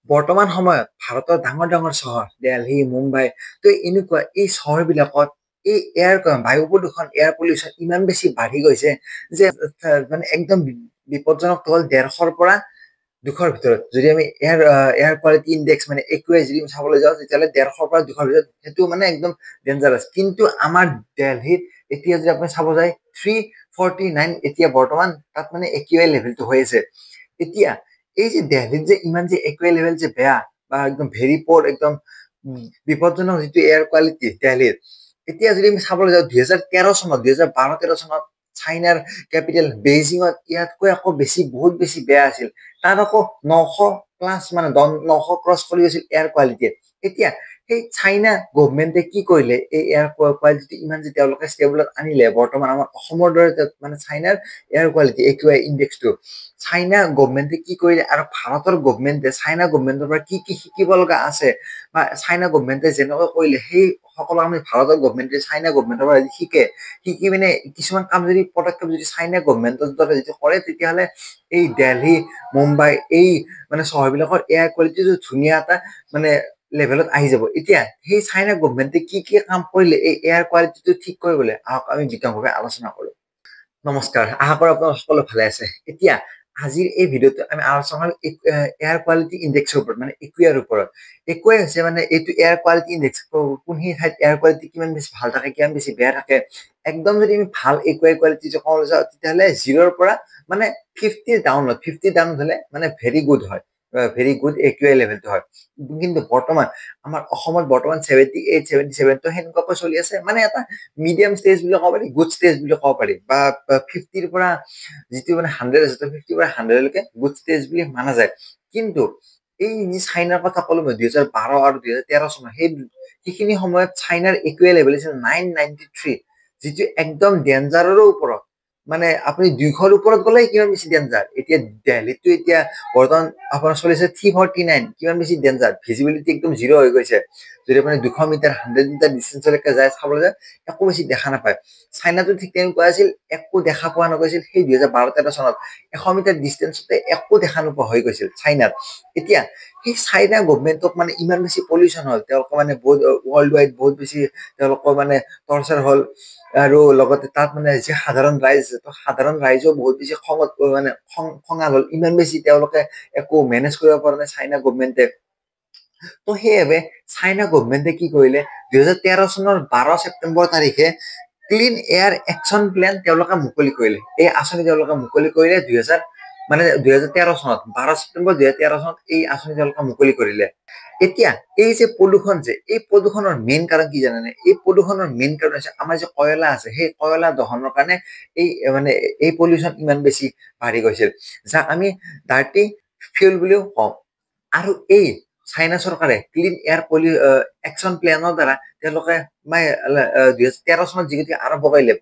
বৰ্তমান সময়ত ভাৰতৰ ডাঙৰ চহৰ দিল্লী, মুম্বাই তো এনেকুৱা এই চহৰবিলাকত এই বায়ু প্ৰদূষণ এয়াৰ পলিউশ্যন ইমান বেছি বাঢ়ি গৈছে যে মানে একদম বিপদজনক কেৱল 150ৰ পৰা 200ৰ ভিতৰত। যদি আমি এয়াৰ কোৱালিটি ইণ্ডেক্স মানে একিউআই যদি আমি চাবলৈ যাওঁ তেতিয়াহ'লে 150ৰ পৰা 200ৰ ভিতৰত সেইটো মানে একদম ডেঞ্জাৰাছ। কিন্তু আমাৰ দিল্লীত এতিয়া যদি আপুনি চাব যায় 349 এতিয়া বৰ্তমান তাত মানে একিউআই লেভেলটো হৈ আছে। এতিয়া এই যে দিল্লীত যে ইমান যে একিউআই লেভেল যে বেয়া বা একদম ভেৰি প'ৰ একদম বিপদজনক যিটো এয়াৰ কোৱালিটি দিল্লীত, এতিয়া যদি আমি চাবলৈ যাওঁ 2013 চনত 2012-13 চনত চাইনাৰ কেপিটেল বেইজিঙত ইয়াতকৈ আকৌ বহুত বেছি বেয়া আছিল। তাত আকৌ 900+ মানে 900 ক্ৰছ কৰি গৈছিল এয়াৰ কোৱালিটিয়ে। এতিয়া সেই চাইনা গভমেণ্টে কি কৰিলে, এই এয়াৰ কোৱালিটি ইমান যে তেওঁলোকে ষ্টেবলত আনিলে, বৰ্তমান আমাৰ অসমৰ দৰে মানে চাইনাৰ এয়াৰ কোৱালিটি একিউআই ইণ্ডেক্সটো চাইনা গভমেণ্টে কি কৰিলে আৰু ভাৰতৰ গভমেণ্টে চাইনা গভমেণ্টৰ পৰা কি শিকিব লগা আছে বা চাইনা গভমেণ্টে যেনেকৈ কৰিলে সেই সকলো আমি ভাৰতৰ গভমেণ্টে চাইনা গভমেণ্টৰ পৰা শিকি মানে কিছুমান কাম যদি পদক্ষেপ যদি চাইনা গভমেণ্টৰ দৰে যদি কৰে, তেতিয়াহ'লে এই দিল্লী, মুম্বাই এই মানে চহৰবিলাকৰ এয়াৰ কোৱালিটিটো ধুনীয়া এটা মানে লেভেলত আহি যাব। এতিয়া সেই চাইনা গভমেণ্টে কি কাম কৰিলে এই এয়াৰ কোৱালিটিটো ঠিক কৰিবলৈ, আহক আমি বিতংভাৱে আলোচনা কৰোঁ। নমস্কাৰ, আশা কৰোঁ আপোনালোক সকলো ভালে আছে। এতিয়া আজিৰ এই ভিডিঅ'টো আমি আলোচনা কৰিম এয়াৰ কোৱালিটি ইণ্ডেক্সৰ ওপৰত, মানে একিউআইৰ ওপৰত। একিউআই হৈছে মানে এইটো এয়াৰ কোৱালিটি ইণ্ডেক্স, কোনখিনি ঠাইত এয়াৰ কোৱালিটি কিমান বেছি ভাল থাকে, কিমান বেছি বেয়া থাকে। একদম যদি আমি ভাল একিউআই কোৱালিটি ক'বলৈ যাওঁ তেতিয়াহ'লে 0ৰ পৰা মানে 50 ডাউন হ'লে মানে ভেৰি গুড হয়, ভেৰি গুড একিউআই লেভেলটো হয়। কিন্তু বৰ্তমান আমাৰ অসমত বৰ্তমান 78, 77 তো সেনেকুৱাকৈ চলি আছে, মানে এটা মিডিয়াম ষ্টেজ বুলি ক'ব পাৰি, গুড ষ্টেজ বুলি ক'ব পাৰি, বা 50ৰ পৰা যিটো মানে 100 আছে, 50 পৰা 100লৈকে গুড ষ্টেজ বুলি মানা যায়। কিন্তু এই যি চাইনাৰ কথা ক'লো মই 2012 আৰু 2013 চনৰ সেইখিনি সময়ত চাইনাৰ একিউআই লেভেল আছিল 993, যিটো একদম ডেঞ্জাৰৰো ওপৰত, মানে আপুনি 200ৰ ওপৰত গ'লে কিমান বেছি ডেঞ্জাৰ। এতিয়া দিল্লীতো এতিয়া বৰ্তমান আপোনাৰ চলিছে 349, কিমান বেছি ডেঞ্জাৰ, ভিজিবিলিটি একদম 0 হৈ গৈছে। যদি আপুনি 200 মিটাৰ 100 মিটাৰ ডিষ্টেঞ্চলৈকে যায় চাবলৈ যায়, একো বেছি দেখা নাপায়। চাইনাতো ঠিক তেনেকুৱা আছিল, একো দেখা পোৱা নগৈছিল। সেই 2012-13 চনত 100 মিটাৰ ডিষ্টেঞ্চতে একো দেখা নোপোৱা হৈ গৈছিল চাইনাত। এতিয়া সেই চাইনা গভমেণ্টক মানে ইমান বেছি পলিউশ্যন হ'ল, তেওঁলোকৰ মানে বহুত ৱৰ্ল্ড ৱাইড বহুত বেছি তেওঁলোকৰ মানে টৰ্চাৰ হ'ল, আৰু লগতে তাত মানে যি সাধাৰণ ৰাইজ আছে, তো সাধাৰণ ৰাইজেও বহুত বেছি খঙাল হ'ল, ইমান বেছি তেওঁলোকে একো মেনেজ কৰিব পৰা নাই চাইনা গভমেণ্টে। তো সেইবাবে চাইনা গভমেণ্টে কি কৰিলে, 2013 চনৰ 12 ছেপ্টেম্বৰ তাৰিখে ক্লিন এয়াৰ একশ্যন প্লেন তেওঁলোকে মুকলি কৰিলে। এই আঁচনি তেওঁলোকে মুকলি কৰিলে 2013 চনত, 12 ছেপ্টেম্বৰ 2013 চনত এই আঁচনি তেওঁলোকে মুকলি কৰিলে। এতিয়া এই যে প্ৰদূষণ, যে এই প্ৰদূষণৰ মেইন কাৰণ কি জানেনে? এই প্ৰদূষণৰ মেইন কাৰণ হৈছে আমাৰ যে কয়লা আছে, সেই কয়লা দহনৰ কাৰণে এই পলিউশ্যন ইমান বেছি বাঢ়ি গৈছিল, যাক আমি ডাৰ্টি ফিউল বুলিও কওঁ। আৰু এই চাইনা চৰকাৰে ক্লিন এয়াৰ একশ্যন প্লেনৰ দ্বাৰা তেওঁলোকে 2013 চনত যিটো আৰম্ভ কৰিলে,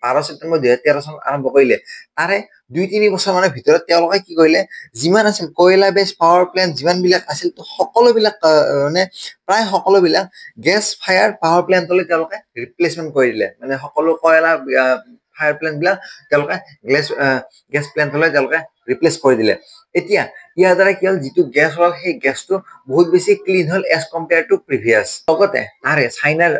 12 ছেপ্টেম্বৰ 2013 চনত আৰম্ভ কৰিলে, তাৰে 2-3 বছৰ মানৰ ভিতৰত তেওঁলোকে কি কৰিলে, যিমান আছিল কয়লা বেছ পাৱাৰ প্লেণ্ট যিমান বিলাক আছিল, সকলোবিলাক মানে প্ৰায় সকলোবিলাক গেছ ফায়াৰ পাৱাৰ প্লেণ্টলৈ তেওঁলোকে ৰিপ্লেচমেণ্ট কৰি দিলে। মানে সকলো কয়লা ফায়াৰ প্লেণ্ট বিলাক তেওঁলোকে গেছ প্লেণ্টলৈ তেওঁলোকে ৰিপ্লেচ কৰি দিলে। এতিয়া ইয়াৰ দ্বাৰা কি হ'ল, যিটো গেছ হ'ল সেই গেছটো বহুত বেছি ক্লিন হ'ল এজ কম্পেয়াৰ টু প্ৰিভিয়াছ। লগতে তাৰে চাইনাৰ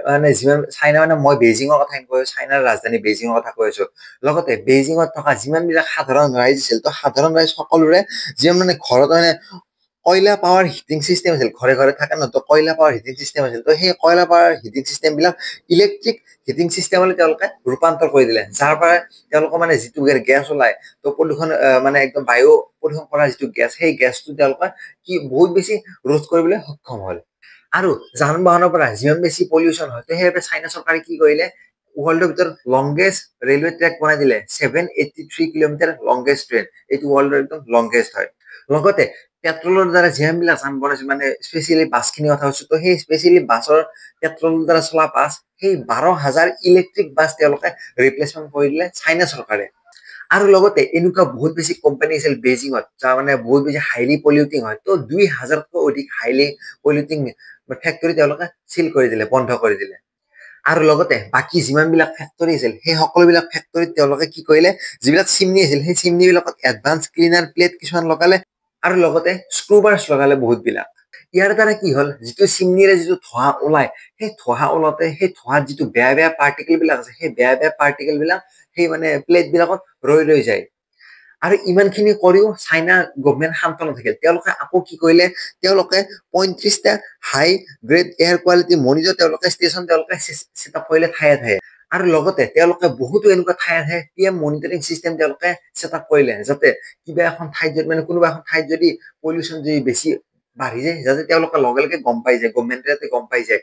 চাইনা মানে মই বেইজিঙৰ কথা কৈ আছো, চাইনাৰ ৰাজধানী বেইজিঙৰ কথা কৈ আছো। লগতে বেইজিঙত থকা যিমান বিলাক সাধাৰণ ৰাইজ আছিল, তো সাধাৰণ ৰাইজ সকলোৰে যিমান মানে ঘৰত মানে কয়লা পাৱাৰ হিটিং চিষ্টেম আছিল, ঘৰে ঘৰে থাকে ন, তো কয়লা পাৱাৰ হিটিং চিষ্টেম আছিল, তো সেই কয়লা পাৱাৰ হিটিং চিষ্টেম বিলাক ইলেক্ট্ৰিক হিটিং চিষ্টেমলৈ তেওঁলোকে ৰূপান্তৰ কৰি দিলে, যাৰ পৰা তেওঁলোকৰ মানে যিটো গেছ ওলাই, তো প্ৰদূষণ মানে একদম বায়ু প্ৰদূষণ কৰা যিটো গেছ, সেই গেছটো তেওঁলোকে বহুত বেছি ৰোধ কৰিবলৈ সক্ষম হ'ল। আৰু যান বাহনৰ পৰা যিমান বেছি পলিউশ্যন হয়, তো সেইবাবে চাইনা চৰকাৰে কি কৰিলে, ৱৰ্ল্ডৰ ভিতৰত লংগেষ্ট ৰেলৱে ট্ৰেক বনাই দিলে, 783 কিলোমিটাৰ লংগেষ্ট ট্ৰেইন, এইটো ৱৰ্ল্ডৰ একদম লংগেষ্ট হয়। লগতে পেট্ৰলৰ দ্বাৰা যিমানবিলাক যান বনাইছে, মানে স্পেচিয়েলি বাছখিনি কথা কৈছো, তো সেই স্পেচিয়েলি বাছৰ পেট্ৰলৰ দ্বাৰা চলা বাছ, সেই 12,000 ইলেক্ট্ৰিক বাছ তেওঁলোকে ৰিপ্লেচমেণ্ট কৰি দিলে চাইনা চৰকাৰে। আৰু লগতে এনেকুৱা বহুত বেছি কোম্পানী আছিল বেইজিঙত, যাৰ মানে বহুত বেছি হাইলি পলিউটিং হয়, তো 2,000তকৈ অধিক হাইলি পলিউটিং ফেক্টৰী তেওঁলোকে চিল কৰি দিলে, বন্ধ কৰি দিলে। আৰু লগতে বাকী যিমান বিলাক ফেক্টৰী আছিল, সেই সকলোবিলাক ফেক্টৰীত তেওঁলোকে কি কৰিলে, যিবিলাক চিমনি আছিল সেই চিমনি বিলাকত এডভান্স ক্লিনাৰ প্লেট কিছুমান লগালে, আৰু লগতে স্ক্ৰুবাৰ্ছ লগালে বহুতবিলাক। ইয়াৰ দ্বাৰা কি হ'ল, যিটো চিমনিৰে যিটো ধোঁৱা ওলাই, সেই ধোঁৱা ওলাওঁতে সেই ধোঁৱাত যিটো বেয়া বেয়া পাৰ্টিকেল বিলাক আছে, সেই বেয়া বেয়া পাৰ্টিকেল বিলাক সেই মানে প্লেট বিলাকত ৰৈ যায়। আৰু ইমানখিনি কৰিও চাইনা গভমেণ্ট শান্ত নাথাকিল। তেওঁলোকে আকৌ কি কৰিলে, তেওঁলোকে ৩৫টা হাই গ্ৰেড এয়াৰ কোৱালিটি মনিটৰ তেওঁলোকে ছেট আপ কৰিলে ঠায়ে ঠায়ে। আৰু লগতে তেওঁলোকে বহুতো এনেকুৱা ঠায়ে ঠায়ে PM মনিটৰিং চিষ্টেম তেওঁলোকে ছেট আপ কৰিলে, যাতে কিবা এখন ঠাইত যদি মানে কোনোবা এখন ঠাইত যদি পলিউশ্যন যদি বেছি বাঢ়ি যায়, যাতে তেওঁলোকে লগে লগে গম পাই যায়, গভমেণ্টে যাতে গম পাই যায়।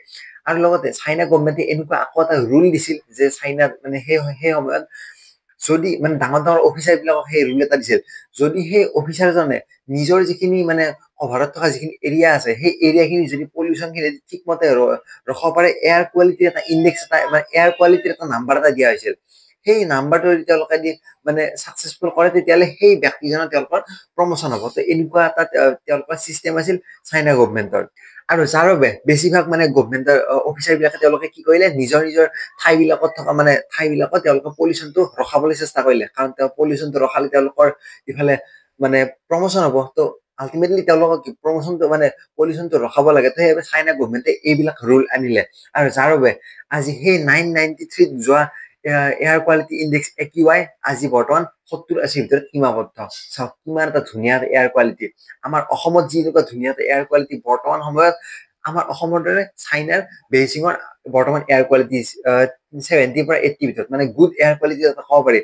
আৰু লগতে চাইনা গভমেণ্টে এনেকুৱা আকৌ এটা ৰুল দিছিল যে চাইনাত মানে সেই সময়ত যদি মানে ডাঙৰ ডাঙৰ অফিচাৰ বিলাকক সেই ৰুল এটা দিছিল, যদি সেই অফিচাৰজনে নিজৰ যিখিনি মানে কভাৰত থকা যিখিনি এৰিয়া আছে, সেই এৰিয়াখিনি যদি পলিউশ্যন খিনি ঠিকমতে ৰখাব পাৰে, এয়াৰ কোৱালিটিৰ এটা ইণ্ডেক্স এটা মানে এয়াৰ কোৱালিটিৰ এটা নাম্বাৰ এটা দিয়া হৈছিল। সেই নাম্বাৰটো যদি তেওঁলোকে দি মানে ছাকচেছফুল কৰে, তেতিয়াহ'লে সেই ব্যক্তিজনৰ তেওঁলোকৰ প্ৰমোচন হ'ব। তো এনেকুৱা এটা তেওঁলোকৰ চিষ্টেম আছিল চাইনা গভমেণ্টৰ। আৰু যাৰ বাবে বেছিভাগ মানে গভমেণ্টৰ অফিচাৰ বিলাকে তেওঁলোকে কি কৰিলে, নিজৰ নিজৰ ঠাইবিলাকত থকা মানে ঠাইবিলাকত তেওঁলোকে পলিউশ্যনটো ৰখাবলৈ চেষ্টা কৰিলে। কাৰণ তেওঁ পলিউশ্যনটো ৰখালে তেওঁলোকৰ ইফালে মানে প্ৰমোচন হ'ব। তো আল্টিমেটলি তেওঁলোকক প্ৰমোচনটো মানে পলিউশ্যনটো ৰখাব লাগে। তো সেইবাবে চাইনা গভমেণ্টে এইবিলাক ৰুল আনিলে। আৰু যাৰ বাবে আজি সেই 993ত যোৱা এয়াৰ কোৱালিটি ইণ্ডেক্স AQI আজি বৰ্তমান 70-80ৰ ভিতৰত সীমাবদ্ধ। চাওক কিমান এটা ধুনীয়া এয়াৰ কোৱালিটি। আমাৰ অসমত যি এনেকুৱা ধুনীয়া এটা এয়াৰ কোৱালিটি বৰ্তমান সময়ত আমাৰ অসমৰ দৰে চাইনাৰ বেইজিঙৰ বৰ্তমান এয়াৰ কোৱালিটি 70 পৰা 80 ভিতৰত, মানে গুড এয়াৰ কোৱালিটি এটা ক'ব পাৰি।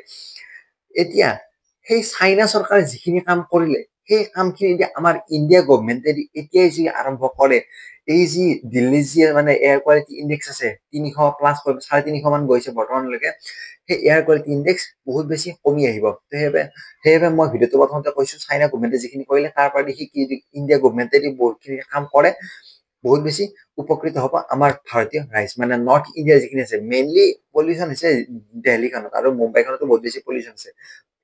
এতিয়া সেই চাইনা চৰকাৰে যিখিনি কাম কৰিলে, সেই কামখিনি এতিয়া আমাৰ ইণ্ডিয়া গভমেণ্টে এতিয়াই যি আৰম্ভ কৰে, এই যি দিল্লীৰ যি মানে এয়াৰ কোৱালিটি ইণ্ডেক্স আছে 300+ 350 মান গৈছে বৰ্তমানলৈকে, সেই এয়াৰ কোৱালিটি ইণ্ডেক্স বহুত বেছি কমি আহিব। সেইবাবে মই ভিডিঅ'টো প্ৰথমতে কৈছো, চাইনা গভমেণ্টে যিখিনি কৰিলে তাৰ পৰা দেখি কি ইণ্ডিয়া গভমেণ্টে বহুতখিনি কাম কৰে, বহুত বেছি উপকৃত হ'ব আমাৰ ভাৰতীয় ৰাইজ। মানে নৰ্থ ইণ্ডিয়াৰ যিখিনি আছে, মেইনলি পলিউশ্যন হৈছে দেলহিখনত আৰু মুম্বাইখনতো বহুত বেছি পলিউশ্যন আছে।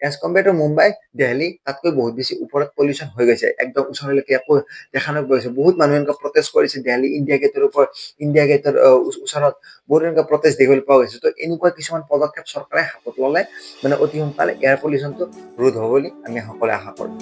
As compared to Mumbai, Delhi তাতকৈ বহুত বেছি ওপৰত পলিউশ্যন হৈ গৈছে, একদম ওচৰলৈকে একো দেখা নোপোৱা হৈছে। বহুত মানুহে এনেকুৱা প্ৰটেষ্ট কৰিছে দেলহি ইণ্ডিয়া গেটৰ ওপৰত, ইণ্ডিয়া গেটৰ ওচৰত বহুত এনেকুৱা প্ৰটেষ্ট দেখিবলৈ পোৱা গৈছে। তো এনেকুৱা কিছুমান পদক্ষেপ চৰকাৰে হাতত ল'লে মানে অতি সোনকালে এয়াৰ পলিউশ্যনটো ৰোধ হ'ব বুলি আমি সকলোৱে আশা কৰোঁ।